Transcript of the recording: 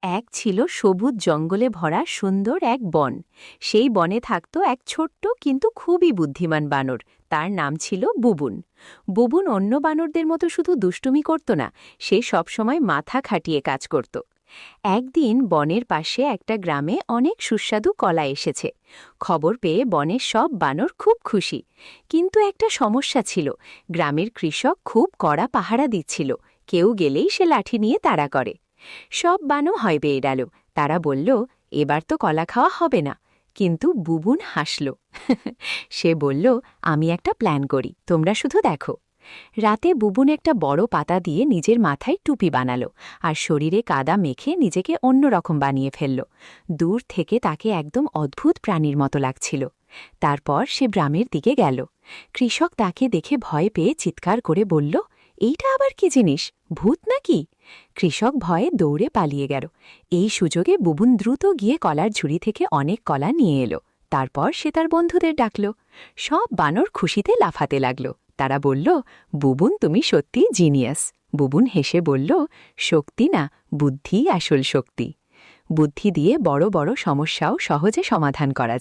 এক ছিল সবুজ জঙ্গলে ভরা সুন্দর এক বন। সেই বনে থাকত এক ছোট্ট কিন্তু খুবই বুদ্ধিমান বানর। তার নাম ছিল বুবুন। বুবুন অন্য বানরদের মতো শুধু দুষ্টুমি করত না, সে সবসময় মাথা খাটিয়ে কাজ করত। একদিন বনের পাশে একটা গ্রামে অনেক সুস্বাদু কলা এসেছে। খবর পেয়ে বনের সব বানর খুব খুশি। কিন্তু একটা সমস্যা ছিল, গ্রামের কৃষক খুব কড়া পাহারা দিচ্ছিল। কেউ গেলেই সে লাঠি নিয়ে তাড়া করে। সব বানর হয় পেয়ে গেল। তারা বলল, এবার তো কলা খাওয়া হবে না। কিন্তু বুবুন হাসল। সে বলল, আমি একটা প্ল্যান করি, তোমরা শুধু দেখো। রাতে বুবুন একটা বড় পাতা দিয়ে নিজের মাথায় টুপি বানালো আর শরীরে কাদা মেখে নিজেকে অন্যরকম বানিয়ে ফেলল। দূর থেকে তাকে একদম অদ্ভুত প্রাণীর মতো লাগছিল। তারপর সে গ্রামের দিকে গেল। কৃষক তাকে দেখে ভয় পেয়ে চিৎকার করে বলল, এইটা আবার কি জিনিস, ভূত নাকি? কৃষক ভয়ে দৌড়ে পালিয়ে গেল। এই সুযোগে বুবুন দ্রুত গিয়ে কলার ঝুড়ি থেকে অনেক কলা নিয়ে এলো। তারপর সে তার বন্ধুদের ডাকল। সব বানর খুশিতে লাফাতে লাগল। তারা বলল, বুবুন তুমি সত্যিই জিনিয়াস। বুবুন হেসে বলল, শক্তি না, বুদ্ধিই আসল শক্তি। বুদ্ধি দিয়ে বড় বড় সমস্যাও সহজে সমাধান করা যায়।